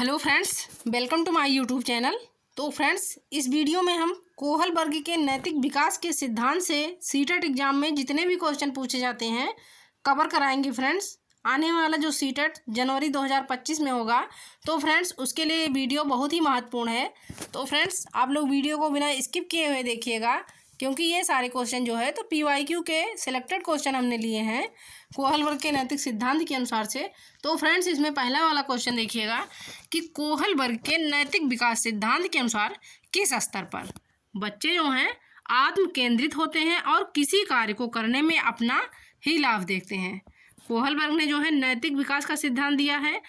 Hello friends, welcome to my YouTube channel. तो friends, इस video में हम कोहल वर्ग के नैतिक विकास के सिद्धांत से सीटेट एग्जाम में जितने भी क्वेश्चन पूछे जाते हैं कवर कराएंगे। फ्रेंड्स, आने वाला जो सीटेट जनवरी 2025 में होगा, तो फ्रेंड्स उसके लिए ये वीडियो बहुत ही महत्वपूर्ण है। तो फ्रेंड्स, आप लोग वीडियो को बिना स्किप किए हुए देखिएगा, क्योंकि ये सारे क्वेश्चन जो है तो PYQ के सिलेक्टेड क्वेश्चन हमने लिए हैं कोहल वर्ग के नैतिक सिद्धांत के अनुसार से। तो फ्रेंड्स, इसमें पहला वाला क्वेश्चन देखिएगा कि कोहल वर्ग के नैतिक विकास सिद्धांत के अनुसार किस स्तर पर बच्चे जो हैं आत्म केंद्रित होते हैं और किसी कार्य को करने में अपना ही लाभ देखते हैं। कोहल वर्ग ने जो है नैतिक विकास का सिद्धांत दिया है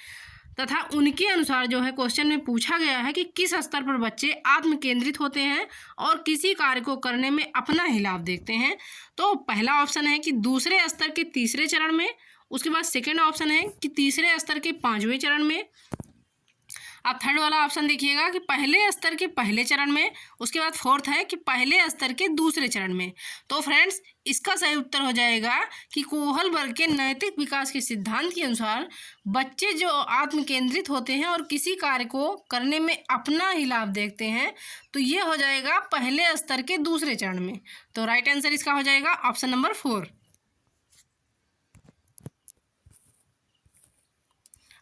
तथा उनके अनुसार जो है क्वेश्चन में पूछा गया है कि किस स्तर पर बच्चे आत्म केंद्रित होते हैं और किसी कार्य को करने में अपना ही लाभ देखते हैं। तो पहला ऑप्शन है कि दूसरे स्तर के तीसरे चरण में, उसके बाद सेकंड ऑप्शन है कि तीसरे स्तर के पांचवें चरण में। अब थर्ड वाला ऑप्शन देखिएगा कि पहले स्तर के पहले चरण में, उसके बाद फोर्थ है कि पहले स्तर के दूसरे चरण में। तो फ्रेंड्स, इसका सही उत्तर हो जाएगा कि कोहल वर्ग के नैतिक विकास के सिद्धांत के अनुसार बच्चे जो आत्म केंद्रित होते हैं और किसी कार्य को करने में अपना ही लाभ देखते हैं, तो ये हो जाएगा पहले स्तर के दूसरे चरण में। तो राइट आंसर इसका हो जाएगा ऑप्शन नंबर 4।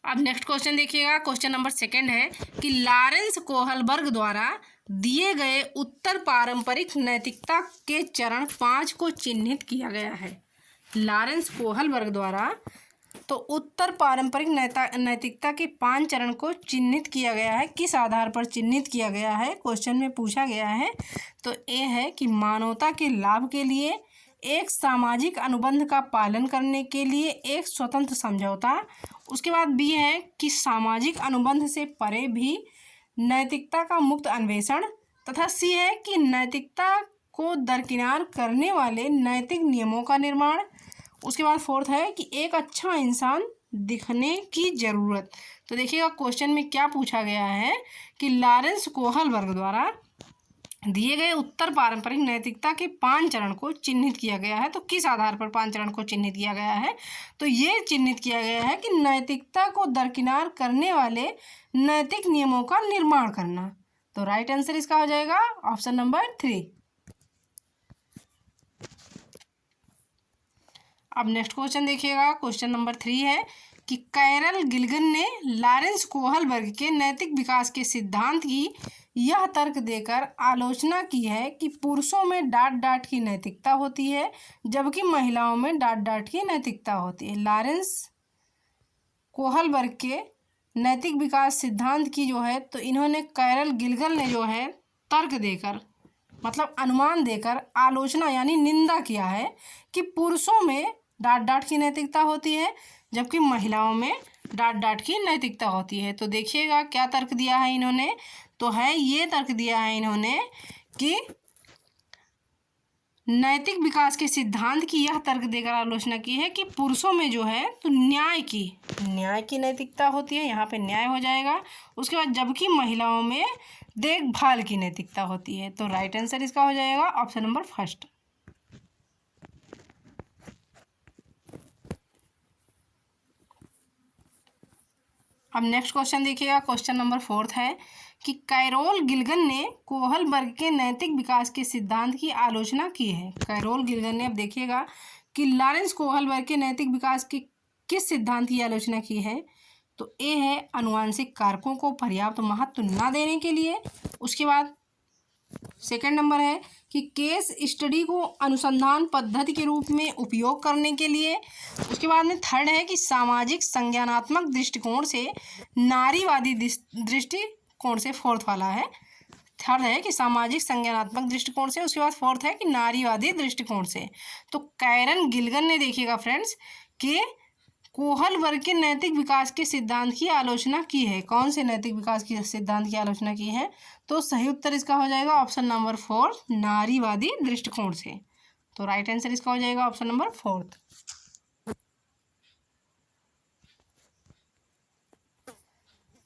अब नेक्स्ट क्वेश्चन देखिएगा, क्वेश्चन नंबर 2 है कि लॉरेंस कोहल वर्ग द्वारा दिए गए उत्तर पारंपरिक नैतिकता के चरण 5 को चिन्हित किया गया है। लॉरेंस कोहल वर्ग द्वारा तो उत्तर पारंपरिक नैतिकता के 5 चरण को चिन्हित किया गया है। किस आधार पर चिन्हित किया गया है, क्वेश्चन में पूछा गया है। तो ए है कि मानवता के लाभ के लिए, एक सामाजिक अनुबंध का पालन करने के लिए एक स्वतंत्र समझौता, उसके बाद बी है कि सामाजिक अनुबंध से परे भी नैतिकता का मुक्त अन्वेषण, तथा सी है कि नैतिकता को दरकिनार करने वाले नैतिक नियमों का निर्माण। उसके बाद फोर्थ है कि एक अच्छा इंसान दिखने की ज़रूरत। तो देखिएगा क्वेश्चन में क्या पूछा गया है कि लॉरेंस कोहल वर्ग द्वारा दिए गए उत्तर पारंपरिक नैतिकता के 5 चरण को चिन्हित किया गया है। तो किस आधार पर 5 चरण को चिन्हित किया गया है, तो ये चिन्हित किया गया है कि नैतिकता को दरकिनार करने वाले नैतिक नियमों का निर्माण करना। तो राइट आंसर इसका हो जाएगा ऑप्शन नंबर 3। अब नेक्स्ट क्वेश्चन देखिएगा, क्वेश्चन नंबर 3 है कि कैरल गिल्गन ने लॉरेंस कोहल वर्ग के नैतिक विकास के सिद्धांत की यह तर्क देकर आलोचना की है कि पुरुषों में डांट डांट की नैतिकता होती है, जबकि महिलाओं में डांट डांट की नैतिकता होती है। लॉरेंस कोहल वर्ग के नैतिक विकास सिद्धांत की जो है तो इन्होंने कैरल गिल्गन ने जो है तर्क देकर, मतलब अनुमान देकर आलोचना यानी निंदा किया है कि पुरुषों में डांट डांट की नैतिकता होती है, जबकि महिलाओं में डांट डांट की नैतिकता होती है। तो देखिएगा क्या तर्क दिया है इन्होंने, तो है ये तर्क दिया है इन्होंने कि नैतिक विकास के सिद्धांत की यह तर्क देकर आलोचना की है कि पुरुषों में जो है तो न्याय की नैतिकता होती है, यहाँ पे न्याय हो जाएगा। उसके बाद जबकि महिलाओं में देखभाल की नैतिकता होती है। तो राइट आंसर इसका हो जाएगा ऑप्शन नंबर 1। अब नेक्स्ट क्वेश्चन देखिएगा, क्वेश्चन नंबर 4 है कि कैरोल गिल्गन ने कोहल वर्ग के नैतिक विकास के सिद्धांत की आलोचना की है। कैरोल गिल्गन ने, अब देखिएगा कि लॉरेंस कोहल वर्ग के नैतिक विकास के किस सिद्धांत की आलोचना की है। तो ए है आनुवंशिक कारकों को पर्याप्त महत्व न देने के लिए। उसके बाद सेकंड नंबर है कि केस स्टडी को अनुसंधान पद्धति के रूप में उपयोग करने के लिए। उसके बाद में थर्ड है कि सामाजिक संज्ञानात्मक दृष्टिकोण से नारीवादी दृष्टिकोण से, फोर्थ वाला है, थर्ड है कि सामाजिक संज्ञानात्मक दृष्टिकोण से, उसके बाद फोर्थ है कि नारीवादी दृष्टिकोण से। तो कैरल गिल्गन ने देखिएगा फ्रेंड्स कि कोहल वर्ग के नैतिक विकास के सिद्धांत की आलोचना की है। कौन से नैतिक विकास के सिद्धांत की आलोचना की है, तो सही उत्तर इसका हो जाएगा ऑप्शन नंबर 4, नारीवादी दृष्टिकोण से। तो राइट आंसर इसका हो जाएगा ऑप्शन नंबर 4।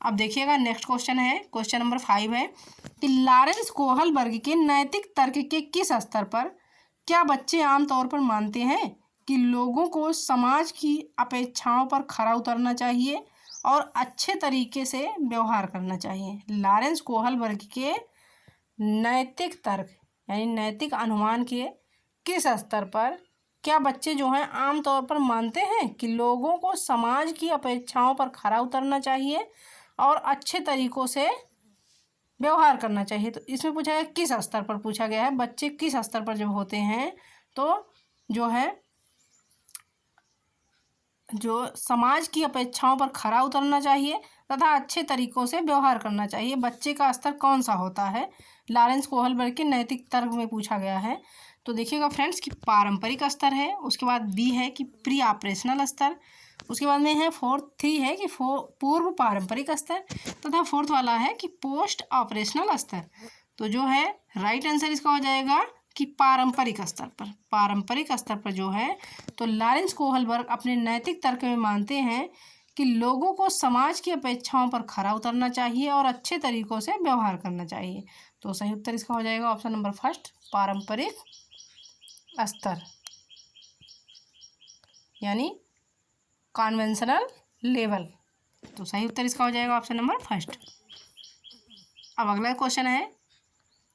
अब देखिएगा नेक्स्ट क्वेश्चन है, क्वेश्चन नंबर 5 है कि लॉरेंस कोहल वर्ग के नैतिक तर्क के किस स्तर पर क्या बच्चे आमतौर पर मानते हैं कि लोगों को समाज की अपेक्षाओं पर खरा उतरना चाहिए और अच्छे तरीके से व्यवहार करना चाहिए। लॉरेंस कोहलबर्ग के नैतिक तर्क यानी नैतिक अनुमान के किस स्तर पर क्या बच्चे जो हैं आमतौर पर मानते हैं कि लोगों को समाज की अपेक्षाओं पर खरा उतरना चाहिए और अच्छे तरीकों से व्यवहार करना चाहिए। तो इसमें पूछा गया किस स्तर पर पूछा गया है, बच्चे किस स्तर पर जब होते हैं तो जो है जो समाज की अपेक्षाओं पर खरा उतरना चाहिए तथा अच्छे तरीकों से व्यवहार करना चाहिए। बच्चे का स्तर कौन सा होता है, लॉरेंस कोहलबर्ग के नैतिक तर्क में पूछा गया है। तो देखिएगा फ्रेंड्स कि पारंपरिक स्तर है, उसके बाद बी है कि प्री ऑपरेशनल स्तर, उसके बाद में है थ्री है कि पूर्व पारंपरिक स्तर तथा फोर्थ वाला है कि पोस्ट ऑपरेशनल स्तर। तो जो है राइट आंसर इसका हो जाएगा कि पारंपरिक स्तर पर जो है तो लॉरेंस कोहलबर्ग अपने नैतिक तर्क में मानते हैं कि लोगों को समाज की अपेक्षाओं पर खरा उतरना चाहिए और अच्छे तरीकों से व्यवहार करना चाहिए। तो सही उत्तर इसका हो जाएगा ऑप्शन नंबर फर्स्ट, पारंपरिक स्तर यानी कन्वेंशनल लेवल। तो सही उत्तर इसका हो जाएगा ऑप्शन नंबर फर्स्ट। अब अगला क्वेश्चन है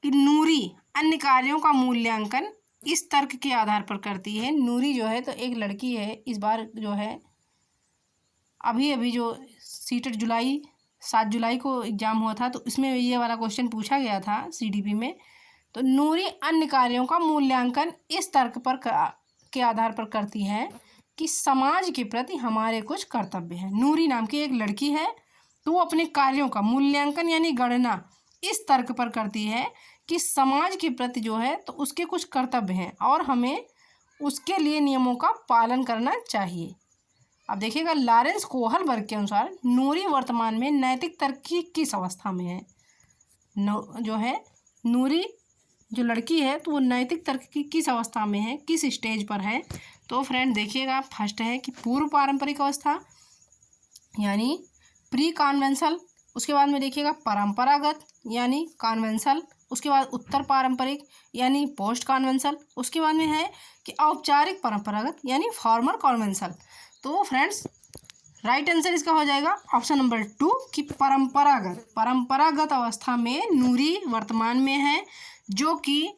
कि नूरी अन्य कार्यों का मूल्यांकन इस तर्क के आधार पर करती है। नूरी जो है तो एक लड़की है, इस बार जो है अभी जो सीटेट 7 जुलाई को एग्ज़ाम हुआ था तो इसमें ये वाला क्वेश्चन पूछा गया था सीडीपी में। तो नूरी अन्य कार्यों का मूल्यांकन इस तर्क पर के आधार पर करती है कि समाज के प्रति हमारे कुछ कर्तव्य हैं। नूरी नाम की एक लड़की है तो वो अपने कार्यों का मूल्यांकन यानी गणना इस तर्क पर करती है कि समाज के प्रति जो है तो उसके कुछ कर्तव्य हैं और हमें उसके लिए नियमों का पालन करना चाहिए। अब देखिएगा लॉरेंस कोहलबर्ग के अनुसार नूरी वर्तमान में नैतिक तर्क की किस अवस्था में है। जो है नूरी जो लड़की है तो वो नैतिक तर्क की किस अवस्था में है, किस स्टेज पर है। तो फ्रेंड देखिएगा फर्स्ट है कि पूर्व पारंपरिक अवस्था यानी प्री कॉन्वेंशनल, उसके बाद में देखिएगा परंपरागत यानी कॉन्वेंशनल, उसके बाद उत्तर पारंपरिक यानी पोस्ट कॉन्वेंशनल, उसके बाद में है कि औपचारिक परंपरागत यानी फॉर्मल कॉन्वेंशनल। तो फ्रेंड्स राइट आंसर इसका हो जाएगा ऑप्शन नंबर 2 कि परंपरागत अवस्था में नूरी वर्तमान में है जो कि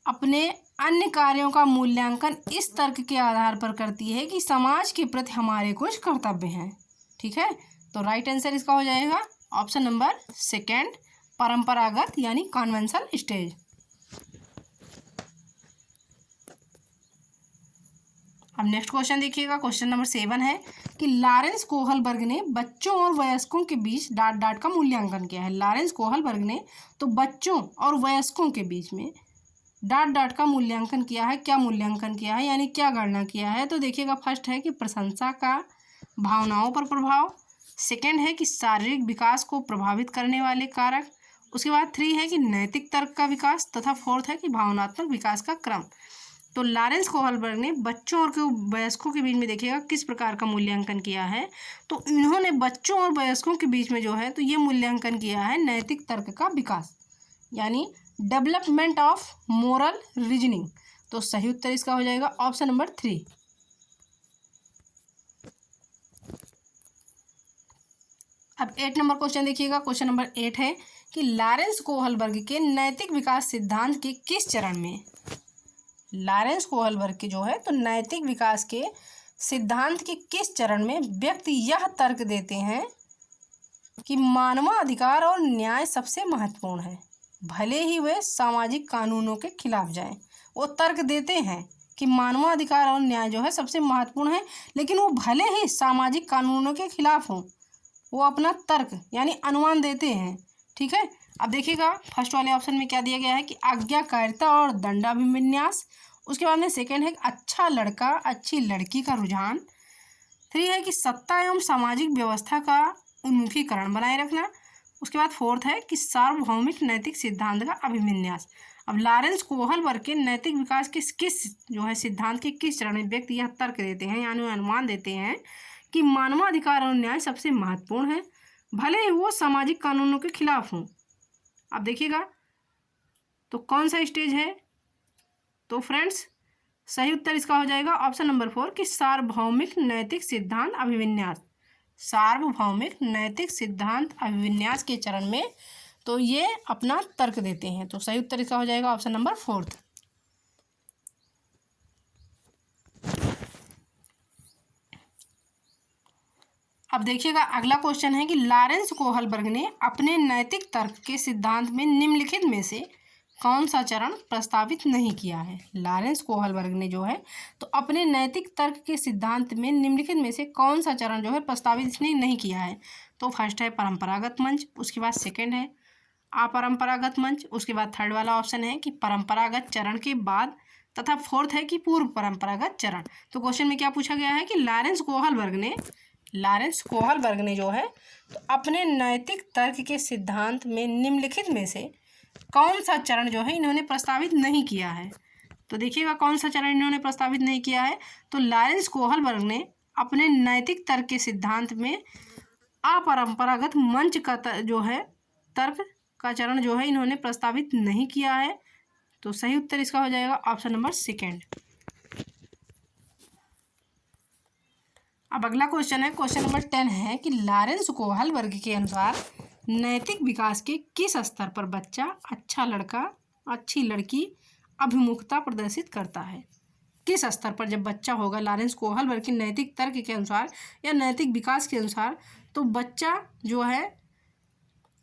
अपने अन्य कार्यों का मूल्यांकन इस तर्क के आधार पर करती है कि समाज के प्रति हमारे कुछ कर्तव्य हैं। ठीक है, तो राइट आंसर इसका हो जाएगा ऑप्शन नंबर सेकंड, परंपरागत यानी कन्वेंशनल स्टेज। अब नेक्स्ट क्वेश्चन देखिएगा, क्वेश्चन नंबर 7 है कि लॉरेंस कोहलबर्ग ने बच्चों और वयस्कों के बीच ... का मूल्यांकन किया है। लॉरेंस कोहलबर्ग ने तो बच्चों और वयस्कों के बीच में ... का मूल्यांकन किया है। क्या मूल्यांकन किया है यानी क्या गणना किया है। तो देखिएगा फर्स्ट है कि प्रशंसा का भावनाओं पर प्रभाव, सेकंड है कि शारीरिक विकास को प्रभावित करने वाले कारक, उसके बाद 3 है कि नैतिक तर्क का विकास तथा 4 है कि भावनात्मक विकास का क्रम। तो लॉरेंस कोहलबर्ग ने बच्चों और वयस्कों के बीच में देखिएगा किस प्रकार का मूल्यांकन किया है। तो इन्होंने बच्चों और वयस्कों के बीच में जो है तो ये मूल्यांकन किया है नैतिक तर्क का विकास यानी डेवलपमेंट ऑफ मोरल रीजनिंग। तो सही उत्तर इसका हो जाएगा ऑप्शन नंबर 3। अब 8 नंबर क्वेश्चन देखिएगा, क्वेश्चन नंबर 8 है कि लॉरेंस कोहलबर्ग के नैतिक विकास सिद्धांत के किस चरण में। लॉरेंस कोहलबर्ग के जो है तो नैतिक विकास के सिद्धांत के किस चरण में व्यक्ति यह तर्क देते हैं कि मानवाधिकार और न्याय सबसे महत्वपूर्ण है, भले ही वे सामाजिक कानूनों के खिलाफ जाएं। वो तर्क देते हैं कि मानवाधिकार और न्याय जो है सबसे महत्वपूर्ण है, लेकिन वो भले ही सामाजिक कानूनों के खिलाफ हों, वो अपना तर्क यानी अनुमान देते हैं। ठीक है, अब देखिएगा फर्स्ट वाले ऑप्शन में क्या दिया गया है कि आज्ञाकारिता और दंडाभिविन्यास, उसके बाद में सेकंड है अच्छा लड़का अच्छी लड़की का रुझान, 3 है कि सत्ता एवं सामाजिक व्यवस्था का उन्मुखीकरण बनाए रखना, उसके बाद 4 है कि सार्वभौमिक नैतिक सिद्धांत का अभिविन्यास। अब लॉरेंस कोहलबर्ग के नैतिक विकास के किस जो है सिद्धांत के किस चरण में व्यक्ति यह तर्क देते हैं यानी अनुमान देते हैं कि मानवाधिकार और न्याय सबसे महत्वपूर्ण है, भले ही वो सामाजिक कानूनों के खिलाफ हों। अब देखिएगा तो कौन सा स्टेज है। तो फ्रेंड्स सही उत्तर इसका हो जाएगा ऑप्शन नंबर 4 कि सार्वभौमिक नैतिक सिद्धांत अभिविन्यास। सार्वभौमिक नैतिक सिद्धांत अभिविन्यास के चरण में। तो ये अपना तर्क देते हैं। तो सही उत्तर इसका हो जाएगा ऑप्शन नंबर 4। अब देखिएगा अगला क्वेश्चन है कि लॉरेंस कोहलबर्ग ने अपने नैतिक तर्क के सिद्धांत में निम्नलिखित में से कौन सा चरण प्रस्तावित नहीं किया है। लॉरेंस कोहलबर्ग ने जो है तो अपने नैतिक तर्क के सिद्धांत में निम्नलिखित में से कौन सा चरण जो है प्रस्तावित इसने नहीं किया है। तो फर्स्ट है परंपरागत मंच, उसके बाद सेकंड है अपरंपरागत मंच, उसके बाद थर्ड वाला ऑप्शन है कि परंपरागत चरण के बाद, तथा फोर्थ है कि पूर्व परंपरागत चरण। तो क्वेश्चन में क्या पूछा गया है कि लॉरेंस कोहलबर्ग ने जो है तो अपने नैतिक तर्क के सिद्धांत में निम्नलिखित में से कौन सा चरण जो है इन्होंने प्रस्तावित नहीं किया है। तो देखिएगा कौन सा चरण इन्होंने प्रस्तावित नहीं किया है। तो लॉरेंस कोहलबर्ग ने अपने नैतिक तर्क के सिद्धांत में अपरंपरागत मंच का जो है तर्क का चरण जो है इन्होंने प्रस्तावित नहीं किया है। तो सही उत्तर इसका हो जाएगा ऑप्शन नंबर 2। अब अगला क्वेश्चन है, क्वेश्चन नंबर 10 है कि लॉरेंस कोहलबर्ग के अनुसार नैतिक विकास के किस स्तर पर बच्चा अच्छा लड़का अच्छी लड़की अभिमुखता प्रदर्शित करता है। किस स्तर पर जब बच्चा होगा लॉरेंस कोहलबर्ग के नैतिक तर्क के अनुसार या नैतिक विकास के अनुसार, तो बच्चा जो है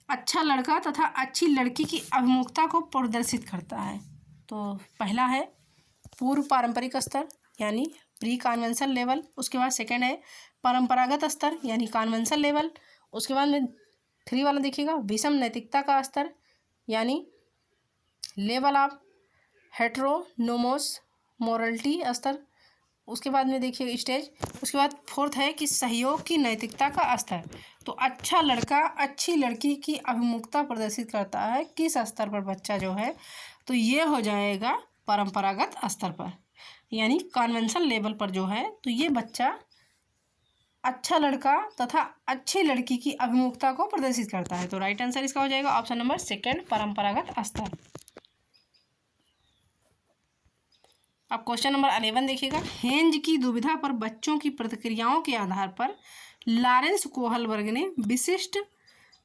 अच्छा लड़का तथा अच्छी लड़की की अभिमुखता को प्रदर्शित करता है। तो पहला है पूर्व पारंपरिक स्तर यानी प्री कन्वेंशन लेवल, उसके बाद सेकंड है परंपरागत स्तर यानी कन्वेंशन लेवल, उसके बाद में 3 वाला देखिएगा विषम नैतिकता का स्तर यानी लेवल ऑफ हेटेरोनोमस मोरलिटी स्तर, उसके बाद में देखिए स्टेज, उसके बाद फोर्थ है कि सहयोग की नैतिकता का स्तर। तो अच्छा लड़का अच्छी लड़की की अभिमुखता प्रदर्शित करता है किस स्तर पर बच्चा जो है, तो ये हो जाएगा परंपरागत स्तर पर यानी कन्वेंशन लेवल पर जो है तो ये बच्चा अच्छा लड़का तथा अच्छी लड़की की अभिमुखता को प्रदर्शित करता है। तो राइट आंसर इसका हो जाएगा ऑप्शन नंबर 2 परंपरागत स्तर। अब क्वेश्चन नंबर 11 देखिएगा, हेंज की दुविधा पर बच्चों की प्रतिक्रियाओं के आधार पर लॉरेंस कोहलबर्ग ने विशिष्ट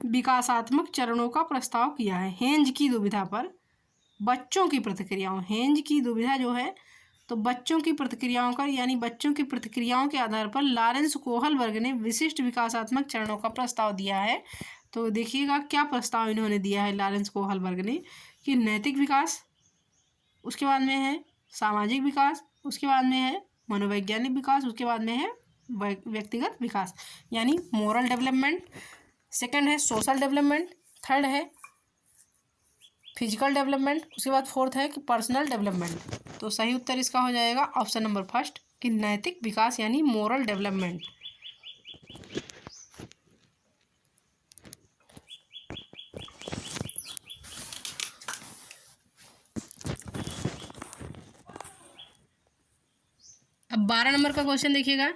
विकासात्मक चरणों का प्रस्ताव किया है। हेंज की दुविधा पर बच्चों की प्रतिक्रियाओं, हेंज की दुविधा जो है तो बच्चों की प्रतिक्रियाओं का यानी बच्चों की प्रतिक्रियाओं के आधार पर लॉरेंस कोहलबर्ग ने विशिष्ट विकासात्मक चरणों का प्रस्ताव दिया है। तो देखिएगा क्या प्रस्ताव इन्होंने दिया है लॉरेंस कोहलबर्ग ने कि नैतिक विकास, उसके बाद में है सामाजिक विकास, उसके बाद में है मनोवैज्ञानिक विकास, उसके बाद में है व्यक्तिगत विकास यानी मोरल डेवलपमेंट, सेकंड है सोशल डेवलपमेंट, थर्ड है फिजिकल डेवलपमेंट, उसके बाद फोर्थ है कि पर्सनल डेवलपमेंट। तो सही उत्तर इसका हो जाएगा ऑप्शन नंबर 1 कि नैतिक विकास यानी मोरल डेवलपमेंट। अब 12 नंबर का क्वेश्चन देखिएगा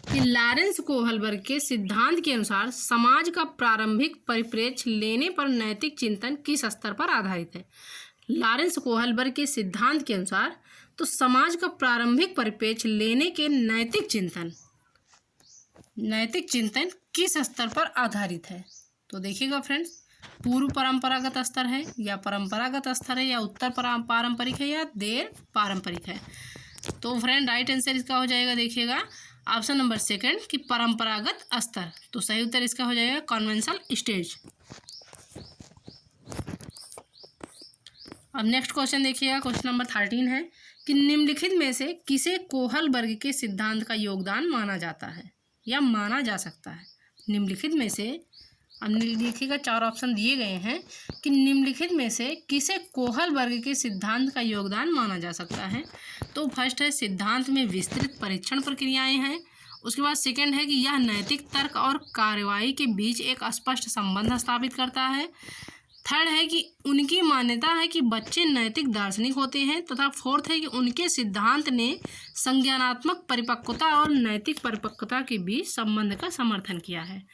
कि लॉरेंस कोहलबर्ग के सिद्धांत के अनुसार समाज का प्रारंभिक परिप्रेक्ष्य लेने पर नैतिक चिंतन किस स्तर पर आधारित है। लॉरेंस कोहलबर्ग के सिद्धांत के अनुसार तो समाज का प्रारंभिक परिप्रेक्ष्य लेने के नैतिक चिंतन किस स्तर पर आधारित है। तो देखिएगा फ्रेंड्स, पूर्व परंपरागत स्तर है या परंपरागत स्तर है या उत्तर पारंपरिक है या देर पारंपरिक है। तो फ्रेंड राइट आंसर इसका हो जाएगा देखिएगा ऑप्शन नंबर 2 कि परंपरागत स्तर। तो सही उत्तर इसका हो जाएगा कन्वेंशनल स्टेज। अब नेक्स्ट क्वेश्चन देखिएगा, क्वेश्चन नंबर 13 है कि निम्नलिखित में से किसे कोहलबर्ग के सिद्धांत का योगदान माना जाता है या माना जा सकता है। निम्नलिखित में से अब देखिएगा 4 ऑप्शन दिए गए हैं कि निम्नलिखित में से किसे कोहलबर्ग के सिद्धांत का योगदान माना जा सकता है। तो फर्स्ट है सिद्धांत में विस्तृत परीक्षण प्रक्रियाएं हैं, उसके बाद सेकंड है कि यह नैतिक तर्क और कार्रवाई के बीच एक स्पष्ट संबंध स्थापित करता है, थर्ड है कि उनकी मान्यता है कि बच्चे नैतिक दार्शनिक होते हैं, तथा फोर्थ है कि उनके सिद्धांत ने संज्ञानात्मक परिपक्वता और नैतिक परिपक्वता के बीच संबंध का समर्थन किया है।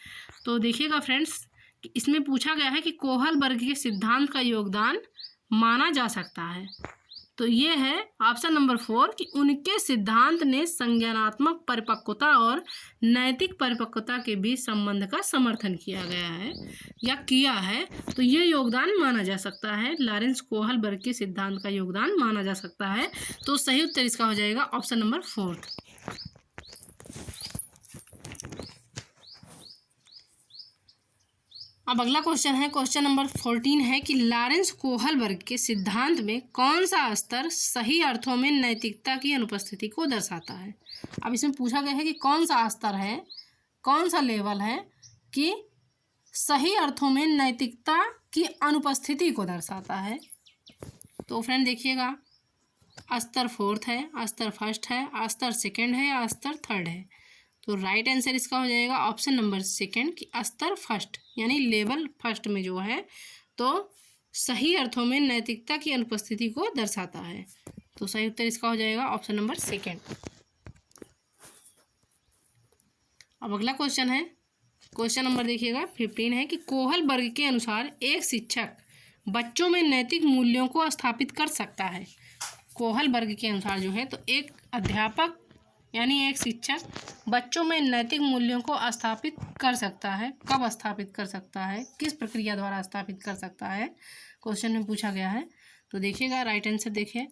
तो देखिएगा फ्रेंड्स, इसमें पूछा गया है कि कोहलबर्ग के सिद्धांत का योगदान माना जा सकता है। तो ये है ऑप्शन नंबर 4 कि उनके सिद्धांत ने संज्ञानात्मक परिपक्वता और नैतिक परिपक्वता के बीच संबंध का समर्थन किया गया है या किया है। तो ये योगदान माना जा सकता है, लॉरेंस कोहलबर्ग के सिद्धांत का योगदान माना जा सकता है। तो सही उत्तर इसका हो जाएगा ऑप्शन नंबर 4। अब अगला क्वेश्चन है, क्वेश्चन नंबर 14 है कि लॉरेंस कोहलबर्ग के सिद्धांत में कौन सा स्तर सही अर्थों में नैतिकता की अनुपस्थिति को दर्शाता है। अब इसमें पूछा गया है कि कौन सा स्तर है, कौन सा लेवल है कि सही अर्थों में नैतिकता की अनुपस्थिति को दर्शाता है। तो फ्रेंड देखिएगा, स्तर 4 है, स्तर 1 है, स्तर 2 है या स्तर 3 है। तो राइट आंसर इसका हो जाएगा ऑप्शन नंबर 2 कि स्तर 1 यानी लेवल 1 में जो है तो सही अर्थों में नैतिकता की अनुपस्थिति को दर्शाता है। तो सही उत्तर इसका हो जाएगा ऑप्शन नंबर 2। अब अगला क्वेश्चन है, क्वेश्चन नंबर देखिएगा 15 है कि कोहलबर्ग के अनुसार एक शिक्षक बच्चों में नैतिक मूल्यों को स्थापित कर सकता है। कोहलबर्ग के अनुसार जो है तो एक अध्यापक यानी एक शिक्षक बच्चों में नैतिक मूल्यों को स्थापित कर सकता है। कब स्थापित कर सकता है, किस प्रक्रिया द्वारा स्थापित कर सकता है, क्वेश्चन में पूछा गया है। तो देखिएगा राइट आंसर देखिए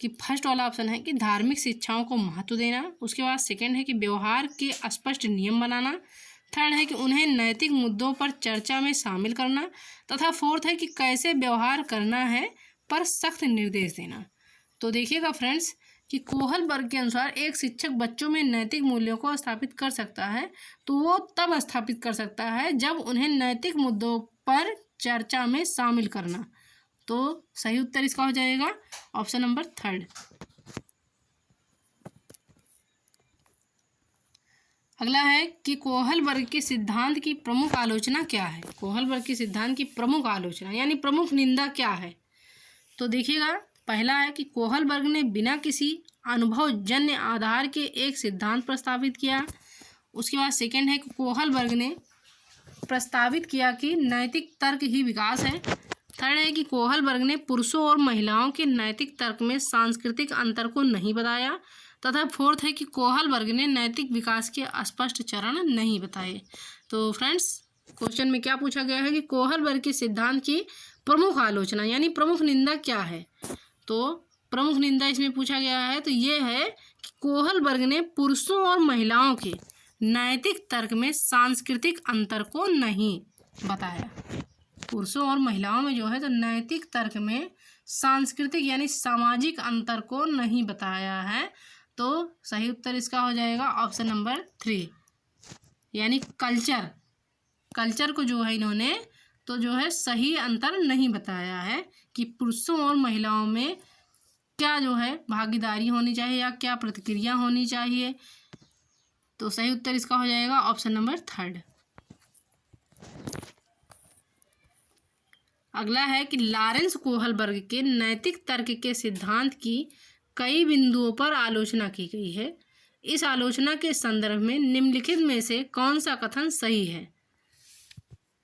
कि फर्स्ट वाला ऑप्शन है कि धार्मिक शिक्षाओं को महत्व देना, उसके बाद 2 है कि व्यवहार के स्पष्ट नियम बनाना, 3 है कि उन्हें नैतिक मुद्दों पर चर्चा में शामिल करना, तथा 4 है कि कैसे व्यवहार करना है पर सख्त निर्देश देना। तो देखिएगा फ्रेंड्स कि कोहलबर्ग के अनुसार एक शिक्षक बच्चों में नैतिक मूल्यों को स्थापित कर सकता है, तो वो तब स्थापित कर सकता है जब उन्हें नैतिक मुद्दों पर चर्चा में शामिल करना। तो सही उत्तर इसका हो जाएगा ऑप्शन नंबर 3। अगला है कि कोहलबर्ग के सिद्धांत की प्रमुख आलोचना क्या है। कोहलबर्ग के सिद्धांत की प्रमुख आलोचना यानी प्रमुख निंदा क्या है। तो देखिएगा, पहला है कि कोहलबर्ग ने बिना किसी अनुभवजन्य आधार के एक सिद्धांत प्रस्तावित किया। उसके बाद 2 है कि कोहलबर्ग ने प्रस्तावित किया कि नैतिक तर्क ही विकास है। 3 है कि कोहलबर्ग ने पुरुषों और महिलाओं के नैतिक तर्क में सांस्कृतिक अंतर को नहीं बताया, तथा 4 है कि कोहलबर्ग ने नैतिक विकास के स्पष्ट चरण नहीं बताए। तो फ्रेंड्स क्वेश्चन में क्या पूछा गया है कि कोहलबर्ग के सिद्धांत की प्रमुख आलोचना यानी प्रमुख निंदा क्या है। तो प्रमुख निंदा इसमें पूछा गया है तो ये है कि कोहलबर्ग ने पुरुषों और महिलाओं के नैतिक तर्क में सांस्कृतिक अंतर को नहीं बताया। पुरुषों और महिलाओं में जो है तो नैतिक तर्क में सांस्कृतिक यानी सामाजिक अंतर को नहीं बताया है। तो सही उत्तर इसका हो जाएगा ऑप्शन नंबर 3 यानी कल्चर को जो है इन्होंने तो जो है सही अंतर नहीं बताया है कि पुरुषों और महिलाओं में क्या जो है भागीदारी होनी चाहिए या क्या प्रतिक्रिया होनी चाहिए। तो सही उत्तर इसका हो जाएगा ऑप्शन नंबर 3। अगला है कि लॉरेंस कोहलबर्ग के नैतिक तर्क के सिद्धांत की कई बिंदुओं पर आलोचना की गई है। इस आलोचना के संदर्भ में निम्नलिखित में से कौन सा कथन सही है।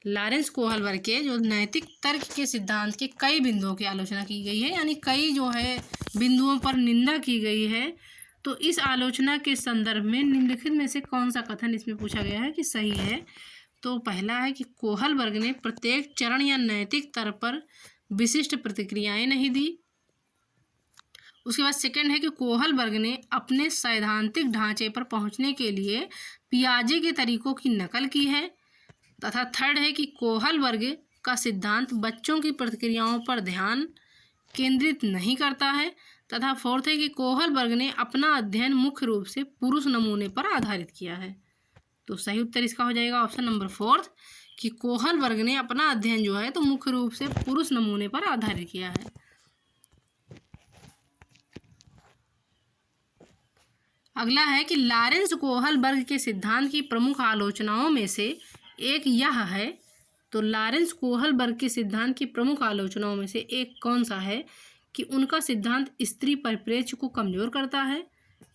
लॉरेंस कोहलबर्ग के जो नैतिक तर्क के सिद्धांत के कई बिंदुओं की आलोचना की गई है यानी कई जो है बिंदुओं पर निंदा की गई है। तो इस आलोचना के संदर्भ में निम्नलिखित में से कौन सा कथन इसमें पूछा गया है कि सही है। तो पहला है कि कोहलबर्ग ने प्रत्येक चरण या नैतिक स्तर पर विशिष्ट प्रतिक्रियाएं नहीं दी। उसके बाद 2 है कि कोहलबर्ग ने अपने सैद्धांतिक ढांचे पर पहुंचने के लिए पियाजे के तरीकों की नकल की है। तथा 3 है कि कोहलबर्ग का सिद्धांत बच्चों की प्रतिक्रियाओं पर ध्यान केंद्रित नहीं करता है। तथा 4 है कि कोहलबर्ग ने अपना अध्ययन मुख्य रूप से पुरुष नमूने पर आधारित किया है। तो सही उत्तर इसका हो जाएगा ऑप्शन नंबर 4 कि कोहलबर्ग ने अपना अध्ययन जो है तो मुख्य रूप से पुरुष नमूने पर आधारित किया है। अगला है कि लॉरेंस कोहलबर्ग के सिद्धांत की प्रमुख आलोचनाओं में से एक यह है। तो लॉरेंस कोहलबर्ग के सिद्धांत की प्रमुख आलोचनाओं में से एक कौन सा है कि उनका सिद्धांत स्त्री परिप्रेक्ष्य को कमजोर करता है,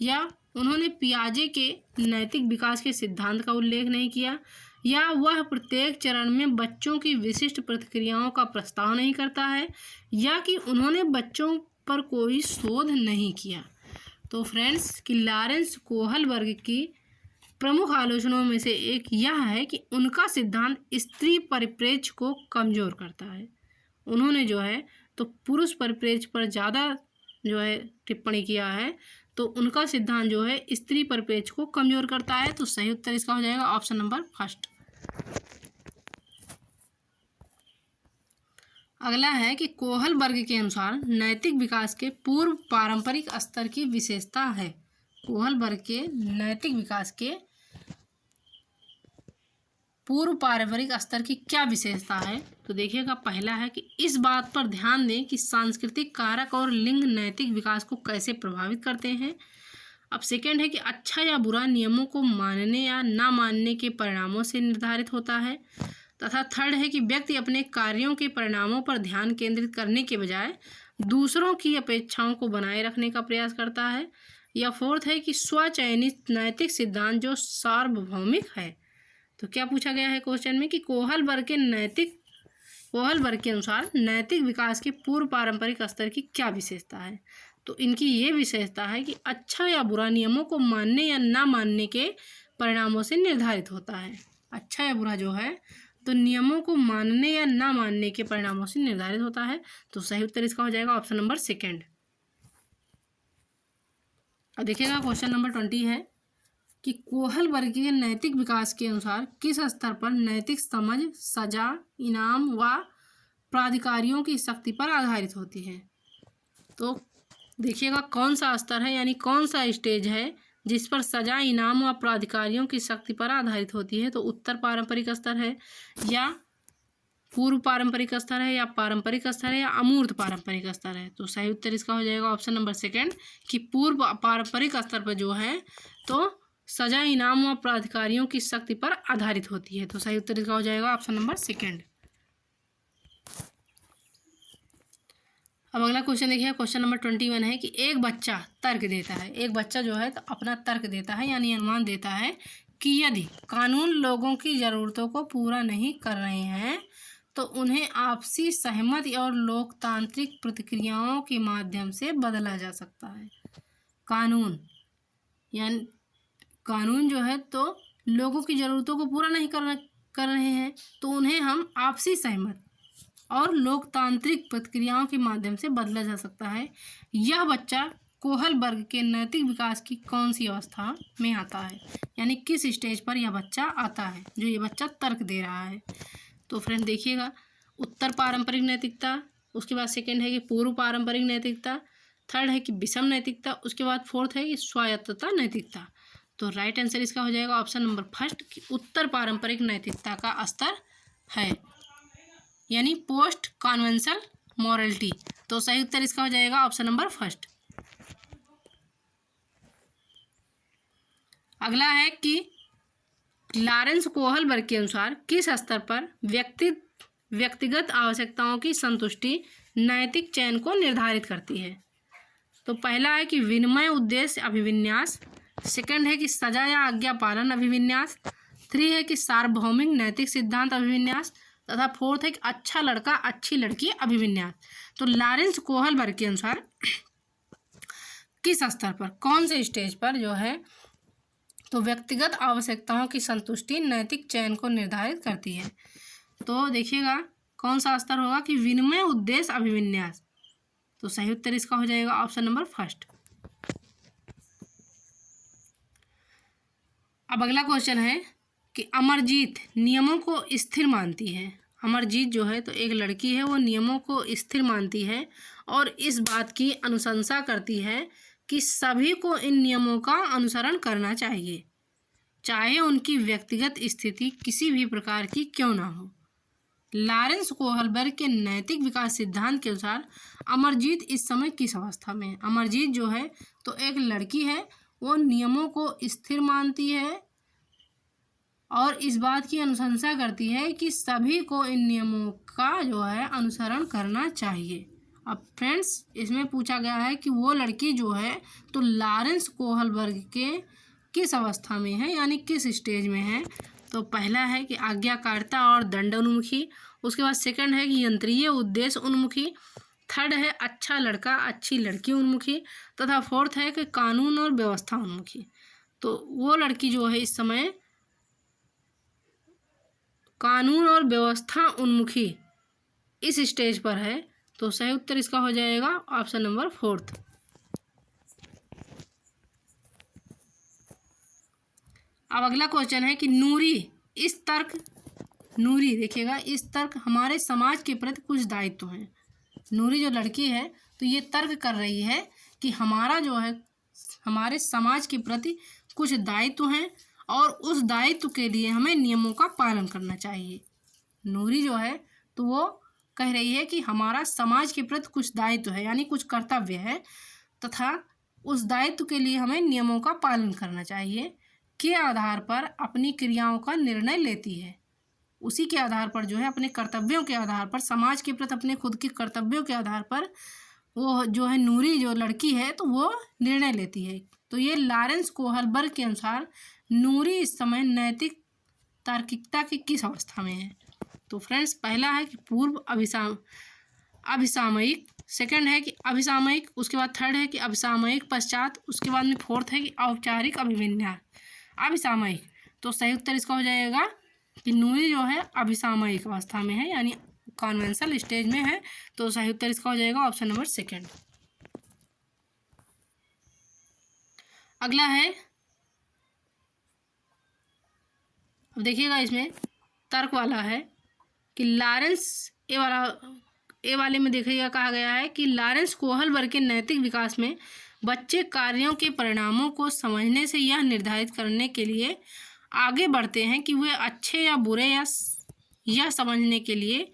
या उन्होंने पियाजे के नैतिक विकास के सिद्धांत का उल्लेख नहीं किया, या वह प्रत्येक चरण में बच्चों की विशिष्ट प्रतिक्रियाओं का प्रस्ताव नहीं करता है, या कि उन्होंने बच्चों पर कोई शोध नहीं किया। तो फ्रेंड्स कि लॉरेंस कोहलबर्ग की प्रमुख आलोचनाओं में से एक यह है कि उनका सिद्धांत स्त्री परिप्रेक्ष्य को कमज़ोर करता है। उन्होंने जो है तो पुरुष परिप्रेक्ष्य पर ज़्यादा जो है टिप्पणी किया है, तो उनका सिद्धांत जो है स्त्री परिप्रेक्ष्य को कमज़ोर करता है। तो सही उत्तर इसका हो जाएगा ऑप्शन नंबर फर्स्ट। अगला है कि कोहलबर्ग के अनुसार नैतिक विकास के पूर्व पारंपरिक स्तर की विशेषता है। कोहलबर्ग के नैतिक विकास के पूर्व पारंपरिक स्तर की क्या विशेषता है? तो देखिएगा, पहला है कि इस बात पर ध्यान दें कि सांस्कृतिक कारक और लिंग नैतिक विकास को कैसे प्रभावित करते हैं। अब सेकंड है कि अच्छा या बुरा नियमों को मानने या ना मानने के परिणामों से निर्धारित होता है। तथा थर्ड है कि व्यक्ति अपने कार्यों के परिणामों पर ध्यान केंद्रित करने के बजाय दूसरों की अपेक्षाओं को बनाए रखने का प्रयास करता है। या फोर्थ है कि स्वचयनित नैतिक सिद्धांत जो सार्वभौमिक है। तो क्या पूछा गया है क्वेश्चन में कि कोहलबर्ग के अनुसार नैतिक विकास के पूर्व पारंपरिक स्तर की क्या विशेषता है? तो इनकी ये विशेषता है कि अच्छा या बुरा नियमों को मानने या ना मानने के परिणामों से निर्धारित होता है। अच्छा या बुरा जो है तो नियमों को मानने या ना मानने के परिणामों से निर्धारित होता है। तो सही उत्तर इसका हो जाएगा ऑप्शन नंबर सेकेंड। अब देखिएगा क्वेश्चन नंबर 20 है कि कोहलबर्ग के नैतिक विकास के अनुसार किस स्तर पर नैतिक समझ सजा, इनाम व प्राधिकारियों की शक्ति पर आधारित होती है। तो देखिएगा कौन सा स्तर है, यानी कौन सा स्टेज है जिस पर सजा, इनाम व प्राधिकारियों की शक्ति पर आधारित होती है। तो उत्तर पारंपरिक स्तर है, या पूर्व पारंपरिक स्तर है, या पारंपरिक स्तर है, या अमूर्त पारंपरिक स्तर है। तो सही उत्तर इसका हो जाएगा ऑप्शन नंबर सेकेंड कि पूर्व पारंपरिक स्तर पर जो है तो सजा, इनाम व प्राधिकारियों की शक्ति पर आधारित होती है। तो सही उत्तर इसका हो जाएगा ऑप्शन नंबर सेकेंड। अब अगला क्वेश्चन देखिए, क्वेश्चन नंबर 21 है कि एक बच्चा तर्क देता है। एक बच्चा जो है तो अपना तर्क देता है, यानी अनुमान देता है कि यदि कानून लोगों की ज़रूरतों को पूरा नहीं कर रहे हैं तो उन्हें आपसी सहमति और लोकतांत्रिक प्रतिक्रियाओं के माध्यम से बदला जा सकता है। कानून जो है तो लोगों की ज़रूरतों को पूरा नहीं कर रहे हैं तो उन्हें हम आपसी सहमति और लोकतांत्रिक प्रतिक्रियाओं के माध्यम से बदला जा सकता है। यह बच्चा कोहलबर्ग के नैतिक विकास की कौन सी अवस्था में आता है, यानी किस स्टेज पर यह बच्चा आता है जो ये बच्चा तर्क दे रहा है। तो फ्रेंड देखिएगा, उत्तर पारंपरिक नैतिकता, उसके बाद सेकंड है कि पूर्व पारंपरिक नैतिकता, थर्ड है कि विषम नैतिकता, उसके बाद फोर्थ है कि स्वायत्तता नैतिकता। तो राइट आंसर इसका हो जाएगा ऑप्शन नंबर फर्स्ट कि उत्तर पारंपरिक नैतिकता का स्तर है, यानी पोस्ट कन्वेंशनल मॉरलिटी। तो सही उत्तर इसका हो जाएगा ऑप्शन नंबर फर्स्ट। अगला है कि लॉरेंस कोहलबर्ग के अनुसार किस स्तर पर व्यक्तिगत आवश्यकताओं की संतुष्टि नैतिक चयन को निर्धारित करती है। तो पहला है कि विनिमय उद्देश्य अभिविन्यास, सेकंड है कि सजा या आज्ञा पालन अभिविन्यास, थ्री है कि सार्वभौमिक नैतिक सिद्धांत अभिविन्यास, तथा फोर्थ है कि अच्छा लड़का अच्छी लड़की अभिविन्यास। तो लॉरेंस कोहलबर्ग के अनुसार किस स्तर पर, कौन से स्टेज पर जो है तो व्यक्तिगत आवश्यकताओं की संतुष्टि नैतिक चयन को निर्धारित करती है। तो देखिएगा कौन सा स्तर होगा कि विनिमय उद्देश्य अभिविन्यास। तो सही उत्तर इसका हो जाएगा ऑप्शन नंबर फर्स्ट। अब अगला क्वेश्चन है कि अमरजीत नियमों को स्थिर मानती है। अमरजीत जो है तो एक लड़की है, वो नियमों को स्थिर मानती है और इस बात की अनुशंसा करती है कि सभी को इन नियमों का अनुसरण करना चाहिए, चाहे उनकी व्यक्तिगत स्थिति किसी भी प्रकार की क्यों ना हो। लॉरेंस कोहलबर्ग के नैतिक विकास सिद्धांत के अनुसार अमरजीत इस समय किस अवस्था में है? अमरजीत जो है तो एक लड़की है, वो नियमों को स्थिर मानती है और इस बात की अनुशंसा करती है कि सभी को इन नियमों का जो है अनुसरण करना चाहिए। अब फ्रेंड्स इसमें पूछा गया है कि वो लड़की जो है तो लॉरेंस कोहलबर्ग के किस अवस्था में है, यानी किस स्टेज में है। तो पहला है कि आज्ञाकारिता और दंड उन्मुखी, उसके बाद सेकंड है कि यंत्रीय उद्देश्य उन्मुखी, थर्ड है अच्छा लड़का अच्छी लड़की उन्मुखी, तथा फोर्थ है कि कानून और व्यवस्था उन्मुखी। तो वो लड़की जो है इस समय कानून और व्यवस्था उन्मुखी इस स्टेज पर है। तो सही उत्तर इसका हो जाएगा ऑप्शन नंबर फोर्थ। अब अगला क्वेश्चन है कि नूरी देखिएगा, इस तर्क हमारे समाज के प्रति कुछ दायित्व हैं। नूरी जो लड़की है तो ये तर्क कर रही है कि हमारा जो है हमारे समाज के प्रति कुछ दायित्व हैं और उस दायित्व के लिए हमें नियमों का पालन करना चाहिए। नूरी जो है तो वो कह रही है कि हमारा समाज के प्रति कुछ दायित्व है, यानी कुछ कर्तव्य है, तथा उस दायित्व के लिए हमें नियमों का पालन करना चाहिए के आधार पर अपनी क्रियाओं का निर्णय लेती है। उसी के आधार पर जो है अपने कर्तव्यों के आधार पर, समाज के प्रति अपने खुद के कर्तव्यों के आधार पर वो जो है नूरी जो लड़की है तो वो निर्णय लेती है। तो ये लॉरेंस कोहलबर्ग के अनुसार नूरी इस समय नैतिक तार्किकता की किस अवस्था में है? तो फ्रेंड्स, पहला है कि पूर्व अभिसामयिक, सेकंड है कि अभिसामयिक, उसके बाद थर्ड है कि अभिसामयिक पश्चात, उसके बाद में फोर्थ है कि औपचारिक अभिविन्यास अभिसामयिक। तो सही उत्तर इसका हो जाएगा कि नूरी जो है अभिसामयिक अवस्था में है, यानी कॉन्वेंशनल स्टेज में है। तो सही उत्तर इसका हो जाएगा ऑप्शन नंबर सेकंड। अगला है, अब देखिएगा इसमें तर्क वाला है कि लॉरेंस ए वाले में देखिएगा कहा गया है कि लॉरेंस कोहलबर्ग के नैतिक विकास में बच्चे कार्यों के परिणामों को समझने से यह निर्धारित करने के लिए आगे बढ़ते हैं कि वे अच्छे या बुरे, या यह समझने के लिए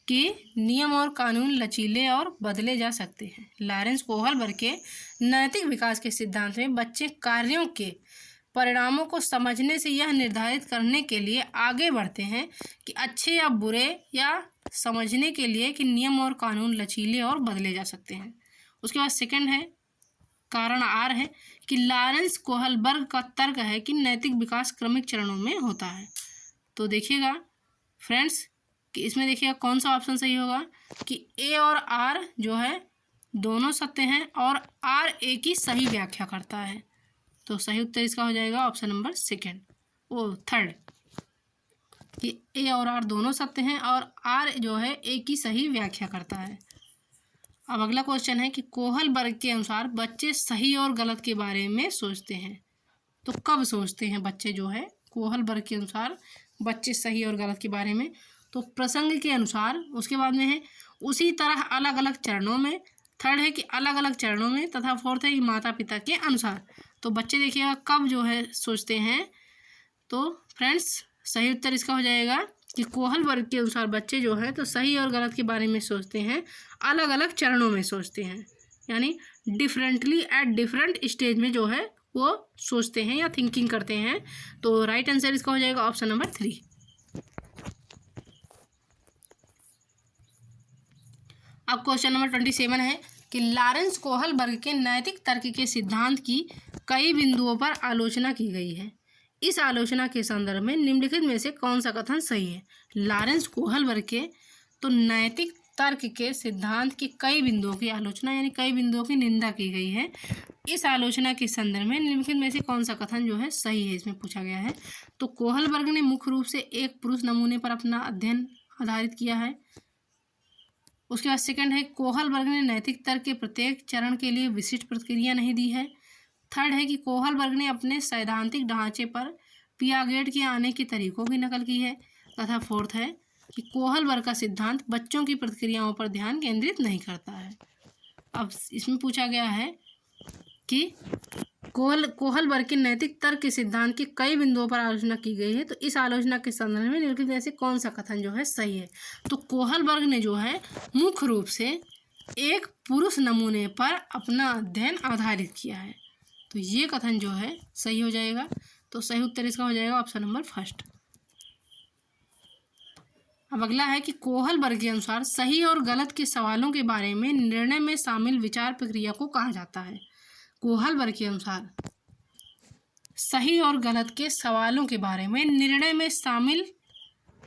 कि नियम और कानून लचीले और बदले जा सकते हैं। लॉरेंस कोहलबर्ग के नैतिक विकास के सिद्धांत में बच्चे कार्यों के परिणामों को समझने से यह निर्धारित करने के लिए आगे बढ़ते हैं कि अच्छे या बुरे, या समझने के लिए कि नियम और कानून लचीले और बदले जा सकते हैं। उसके बाद सेकंड है, कारण आर है कि लॉरेंस कोहलबर्ग का तर्क है कि नैतिक विकास क्रमिक चरणों में होता है। तो देखिएगा फ्रेंड्स कि इसमें देखिएगा कौन सा ऑप्शन सही होगा कि ए और आर जो है दोनों सत्य हैं और आर ए की सही व्याख्या करता है। तो सही उत्तर इसका हो जाएगा ऑप्शन नंबर थर्ड, कि ए और आर दोनों सत्य हैं और आर जो है ए की सही व्याख्या करता है। अब अगला क्वेश्चन है कि कोहलबर्ग के अनुसार बच्चे सही और गलत के बारे में सोचते हैं। तो कब सोचते हैं बच्चे जो है कोहलबर्ग के अनुसार बच्चे सही और गलत के बारे में? तो प्रसंग के अनुसार, उसके बाद में है उसी तरह अलग अलग चरणों में, थर्ड है कि अलग अलग चरणों में, तथा फोर्थ है कि माता पिता के अनुसार। तो बच्चे देखिएगा कब जो है सोचते हैं। तो फ्रेंड्स सही उत्तर इसका हो जाएगा कि कोहलबर्ग के अनुसार बच्चे जो है तो सही और गलत के बारे में सोचते हैं, अलग अलग चरणों में सोचते हैं, यानी डिफरेंटली एट डिफरेंट स्टेज में जो है वो सोचते हैं या थिंकिंग करते हैं। तो राइट आंसर इसका हो जाएगा ऑप्शन नंबर 3। अब क्वेश्चन नंबर 27 है कि लॉरेंस कोहलबर्ग के नैतिक तर्क के सिद्धांत की कई बिंदुओं पर आलोचना की गई है। इस आलोचना के संदर्भ में निम्नलिखित में से कौन सा कथन सही है? लॉरेंस कोहलबर्ग के तो नैतिक तर्क के सिद्धांत की कई बिंदुओं की आलोचना, यानी कई बिंदुओं की निंदा की गई है। इस आलोचना के संदर्भ में निम्नलिखित में से कौन सा कथन जो है सही है, इसमें पूछा गया है। तो कोहलबर्ग ने मुख्य रूप से एक पुरुष नमूने पर अपना अध्ययन आधारित किया है। उसके बाद सेकंड है कोहलबर्ग ने नैतिक तर्क के प्रत्येक चरण के लिए विशिष्ट प्रतिक्रिया नहीं दी है। थर्ड है कि कोहलबर्ग ने अपने सैद्धांतिक ढांचे पर पियागेट के आने के तरीकों की नकल की है। तथा फोर्थ है कि कोहलबर्ग का सिद्धांत बच्चों की प्रतिक्रियाओं पर ध्यान केंद्रित नहीं करता है। अब इसमें पूछा गया है कि कोहलबर्ग के नैतिक तर्क के सिद्धांत की कई बिंदुओं पर आलोचना की गई है। तो इस आलोचना के संदर्भ में निम्नलिखित में से कौन सा कथन जो है सही है? तो कोहलबर्ग ने जो है मुख्य रूप से एक पुरुष नमूने पर अपना अध्ययन आधारित किया है। तो ये कथन जो है सही हो जाएगा। तो सही उत्तर इसका हो जाएगा ऑप्शन नंबर फर्स्ट। अब अगला है कि कोहलबर्ग के अनुसार सही और गलत के सवालों के बारे में निर्णय में शामिल विचार प्रक्रिया को कहा जाता है। कोहलबर्ग के अनुसार सही और गलत के सवालों के बारे में निर्णय में शामिल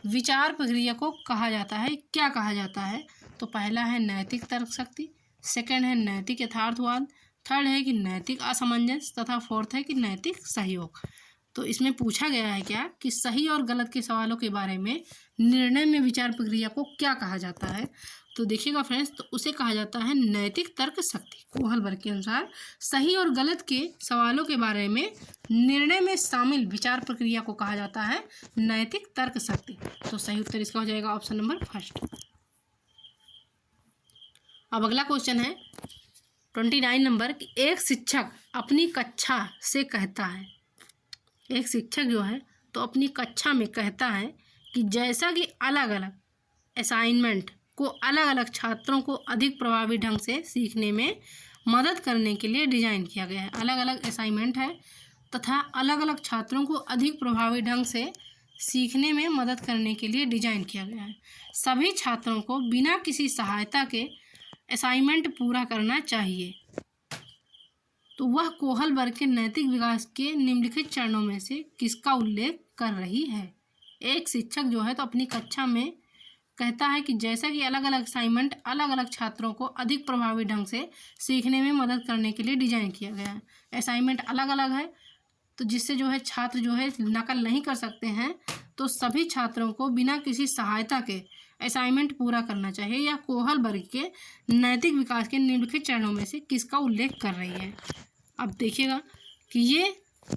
विचार प्रक्रिया को कहा जाता है, क्या कहा जाता है? तो पहला है नैतिक तर्क शक्ति, सेकंड है नैतिक यथार्थवाद, थर्ड है कि नैतिक असमंजस तथा फोर्थ है कि नैतिक सहयोग। तो इसमें पूछा गया है क्या कि सही और गलत के सवालों के बारे में निर्णय में विचार प्रक्रिया को क्या कहा जाता है। तो देखिएगा फ्रेंड्स, तो उसे कहा जाता है नैतिक तर्क शक्ति। कोहल वर्ग के अनुसार सही और गलत के सवालों के बारे में निर्णय में शामिल विचार प्रक्रिया को कहा जाता है नैतिक तर्क शक्ति। तो सही उत्तर इसका हो जाएगा ऑप्शन नंबर फर्स्ट। अब अगला क्वेश्चन है 29 नंबर कि एक शिक्षक अपनी कक्षा से कहता है, एक शिक्षक जो है तो अपनी कक्षा में कहता है कि जैसा कि अलग अलग असाइनमेंट को अलग अलग छात्रों को अधिक प्रभावी ढंग से सीखने में मदद करने के लिए डिजाइन किया गया है। अलग अलग असाइनमेंट है तथा अलग अलग छात्रों को अधिक प्रभावी ढंग से सीखने में मदद करने के लिए डिजाइन किया गया है। सभी छात्रों को बिना किसी सहायता के असाइनमेंट पूरा करना चाहिए। तो वह कोहल वर्ग के नैतिक विकास के निम्नलिखित चरणों में से किसका उल्लेख कर रही है। एक शिक्षक जो है तो अपनी कक्षा में कहता है कि जैसा कि अलग अलग असाइनमेंट अलग अलग छात्रों को अधिक प्रभावी ढंग से सीखने में मदद करने के लिए डिजाइन किया गया है। असाइनमेंट अलग अलग है तो जिससे जो है छात्र जो है नकल नहीं कर सकते हैं, तो सभी छात्रों को बिना किसी सहायता के असाइनमेंट पूरा करना चाहिए। या कोहल वर्ग के नैतिक विकास के निम्नलिखित चरणों में से किसका उल्लेख कर रही है। अब देखिएगा कि ये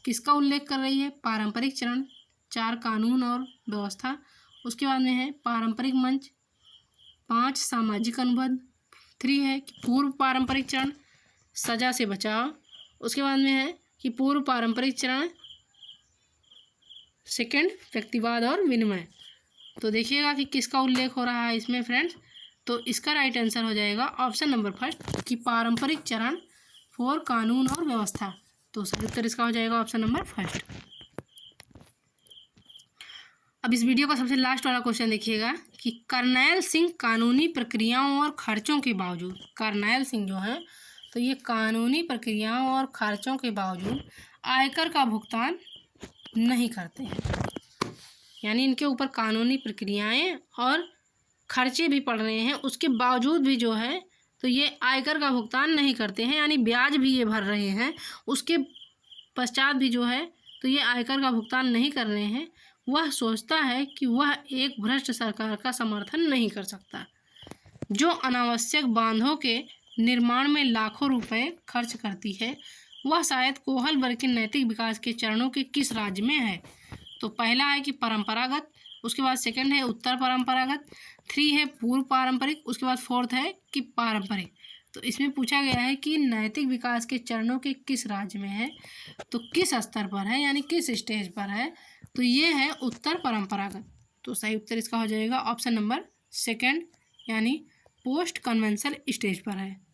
किसका उल्लेख कर रही है। पारंपरिक चरण, 4 कानून और व्यवस्था, उसके बाद में है पारंपरिक मंच, 5 सामाजिक अनुबंध, 3 है कि पूर्व पारंपरिक चरण, सजा से बचाव, उसके बाद में है कि पूर्व पारंपरिक चरण, सेकंड व्यक्तिवाद और विनिमय। तो देखिएगा कि किसका उल्लेख हो रहा है इसमें फ्रेंड्स। तो इसका राइट आंसर हो जाएगा ऑप्शन नंबर फर्स्ट कि पारंपरिक चरण, 4 कानून और व्यवस्था। तो सही उत्तर इसका हो जाएगा ऑप्शन नंबर फर्स्ट। अब इस वीडियो का सबसे लास्ट वाला क्वेश्चन देखिएगा कि करनैल सिंह कानूनी प्रक्रियाओं और खर्चों के बावजूद, करनैल सिंह जो है तो ये कानूनी प्रक्रियाओं और खर्चों के बावजूद आयकर का भुगतान नहीं करते हैं। यानी इनके ऊपर कानूनी प्रक्रियाएं और खर्चे भी पड़ रहे हैं, उसके बावजूद भी जो है तो ये आयकर का भुगतान नहीं करते हैं, यानी ब्याज भी ये भर रहे हैं, उसके पश्चात भी जो है तो ये आयकर का भुगतान नहीं कर रहे हैं। वह सोचता है कि वह एक भ्रष्ट सरकार का समर्थन नहीं कर सकता जो अनावश्यक बांधों के निर्माण में लाखों रुपए खर्च करती है। वह शायद कोहल वर्ग के नैतिक विकास के चरणों के किस राज्य में है। तो पहला है कि परंपरागत, उसके बाद सेकंड है उत्तर परंपरागत, 3 है पूर्व पारंपरिक, उसके बाद 4th है कि पारंपरिक। तो इसमें पूछा गया है कि नैतिक विकास के चरणों के किस राज्य में है, तो किस स्तर पर है, यानी किस स्टेज पर है। तो ये है उत्तर परंपरागत। तो सही उत्तर इसका हो जाएगा ऑप्शन नंबर सेकंड, यानी पोस्ट कन्वेंशनल स्टेज पर है।